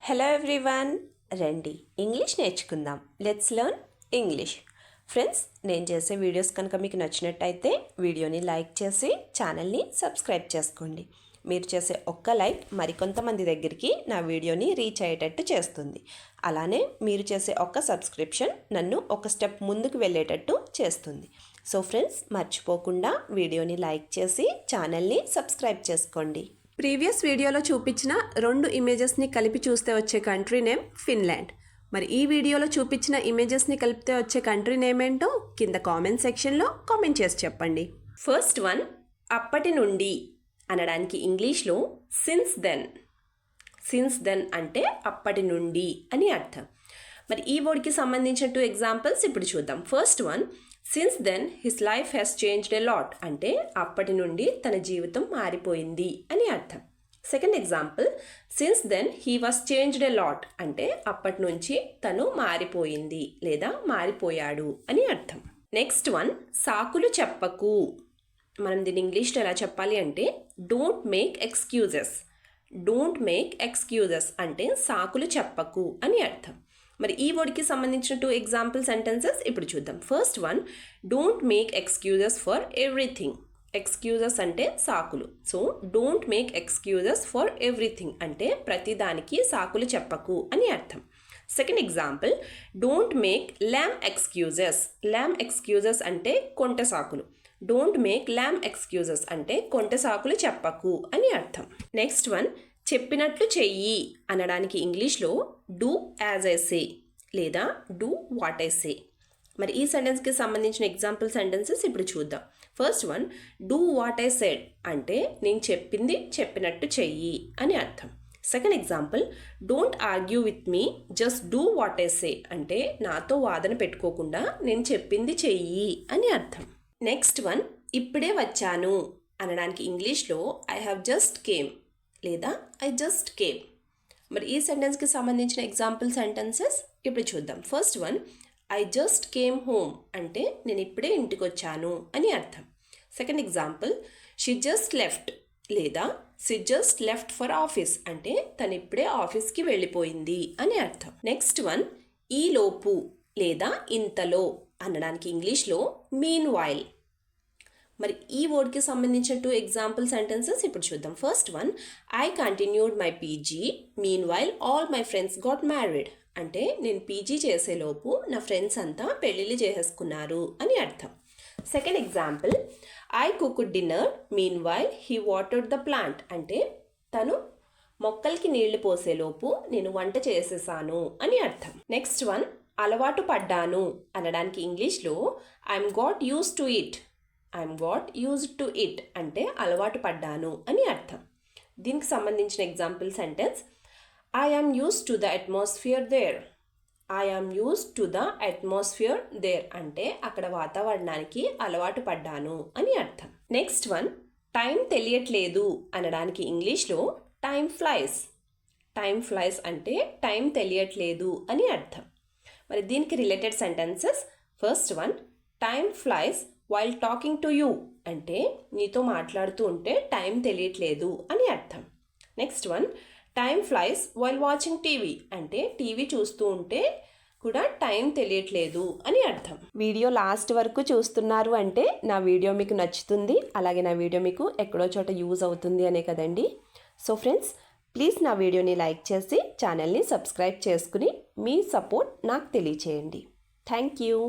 Hello everyone, రండి English నేర్చుకుందాం. Let's learn English. Friends, నేను చేసే వీడియోస్ కనుక మీకు నచ్చినట్టయితే వీడియోని లైక్ చేసి ఛానల్ని సబ్స్క్రైబ్ చేసుకోండి. మీరు చేసే ఒక్క లైక్ మరికొంతమంది దగ్గరికి నా వీడియోని రీచ్ అయ్యేటట్టు చేస్తుంది. అలానే మీరు చేసే ఒక్క సబ్స్క్రిప్షన్ నన్ను ఒక స్టెప్ ముందుకు వెళ్ళేటట్టు చేస్తుంది. సో ఫ్రెండ్స్, మర్చిపోకుండా వీడియోని లైక్ చేసి ఛానల్ని సబ్స్క్రైబ్ చేసుకోండి. ప్రీవియస్ వీడియోలో చూపించిన 2 ఇమేజెస్ని కలిపి చూస్తే వచ్చే కంట్రీ నేమ్ ఫిన్లాండ్. మరి ఈ వీడియోలో చూపించిన ఇమేజెస్ని కలిపితే వచ్చే కంట్రీ నేమ్ ఏంటో కింద కామెంట్ సెక్షన్లో కామెంట్ చేసి చెప్పండి. ఫస్ట్ వన్, అప్పటి నుండి అనడానికి ఇంగ్లీష్లో సిన్స్ దెన్. సిన్స్ దెన్ అంటే అప్పటి నుండి అని అర్థం. మరి ఈ వర్డ్కి సంబంధించిన 2 ఎగ్జాంపుల్స్ ఇప్పుడు చూద్దాం. First one, since then his life has changed a lot అంటే అప్పటి నుండి తన జీవితం మారిపోయింది అని అర్థం. Second example, since then he was changed a lot అంటే అప్పటి నుంచి తను మారిపోయింది లేదా మారిపోయాడు అని అర్థం. నెక్స్ట్ వన్, సాకులు చెప్పకు. మనం దీన్ని ఇంగ్లీష్లో ఎలా చెప్పాలి అంటే don't make excuses. Don't make excuses అంటే సాకులు చెప్పకు అని అర్థం. మరి ఈ వర్డ్కి సంబంధించిన 2 ఎగ్జాంపుల్ సెంటెన్సెస్ ఇప్పుడు చూద్దాం. First one, don't make excuses for everything. Excuses అంటే సాకులు. So don't make excuses for everything అంటే ప్రతిదానికి సాకులు చెప్పకు అని అర్థం. Second example, don't make ల్యామ్ excuses. ల్యామ్ excuses అంటే కొంటె సాకులు. డోంట్ మేక్ ల్యామ్ ఎక్స్క్యూజెస్ అంటే కొంటె సాకులు చెప్పకు అని అర్థం. నెక్స్ట్ వన్, చెప్పినట్లు చెయ్యి అనడానికి ఇంగ్లీష్లో డూ యాజ్ ఐ సే లేదా డూ వాట్ ఐ సే. మరి ఈ సెంటెన్స్కి సంబంధించిన ఎగ్జాంపుల్ సెంటెన్సెస్ ఇప్పుడు చూద్దాం. First one, do what I said అంటే నేను చెప్పింది చెప్పినట్టు చెయ్యి అని అర్థం. Second example, don't argue with me, just do what I say అంటే నాతో వాదన పెట్టుకోకుండా నేను చెప్పింది చెయ్యి అని అర్థం. నెక్స్ట్ వన్, ఇప్పుడే వచ్చాను అనడానికి ఇంగ్లీష్లో ఐ హ్యావ్ జస్ట్ కేమ్ లేదా ఐ జస్ట్ కేమ్. మరి ఈ సెంటెన్స్కి సంబంధించిన ఎగ్జాంపుల్ సెంటెన్సెస్ ఇప్పుడు చూద్దాం. First one, I just came home అంటే నేను ఇప్పుడే ఇంటికి వచ్చాను అని అర్థం. Second example, she just left లేదా she just left for office అంటే తను ఇప్పుడే ఆఫీస్కి వెళ్ళిపోయింది అని అర్థం. నెక్స్ట్ వన్, ఈ లోపు లేదా ఇంతలో అనడానికి ఇంగ్లీష్లో మీన్ వైల్. మరి ఈ వర్డ్కి సంబంధించిన 2 ఎగ్జాంపుల్ సెంటెన్సెస్ ఇప్పుడు చూద్దాం. First one, I continued my PG mean while all my friends got married అంటే నేను పీజీ చేసేలోపు నా ఫ్రెండ్స్ అంతా పెళ్ళిళ్ళు చేసేసుకున్నారు అని అర్థం. Second example, I cooked dinner mean while he watered the plant అంటే తను మొక్కలకి నీళ్లు పోసేలోపు నేను వంట చేసేసాను అని అర్థం. నెక్స్ట్ వన్, అలవాటు పడ్డాను అనడానికి ఇంగ్లీష్లో I'm got use to it. I'm got used to it అంటే అలవాటు పడ్డాను అని అర్థం. దీనికి సంబంధించిన example sentence, I am used to the atmosphere there. I am used to the atmosphere there అంటే అక్కడ వాతావరణానికి అలవాటు పడ్డాను అని అర్థం. నెక్స్ట్ వన్, టైం తెలియట్లేదు అనడానికి ఇంగ్లీష్లో టైం ఫ్లైస్. టైం ఫ్లైస్ అంటే టైం తెలియట్లేదు అని అర్థం. మరి దీనికి related sentences, first one, time flies while talking to you అంటే నీతో మాట్లాడుతూ ఉంటే టైం తెలియట్లేదు అని అర్థం. Next one, time flies while watching TV అంటే టీవీ చూస్తూ ఉంటే కూడా టైం తెలియట్లేదు అని అర్థం. వీడియో లాస్ట్ వరకు చూస్తున్నారు అంటే నా వీడియో మీకు నచ్చుతుంది, అలాగే నా వీడియో మీకు ఎక్కడో చోట యూజ్ అవుతుంది అనే కదండి. సో ఫ్రెండ్స్, ప్లీజ్ నా వీడియోని లైక్ చేసి ఛానల్ని సబ్స్క్రైబ్ చేసుకుని మీ సపోర్ట్ నాకు తెలియచేయండి. Thank you.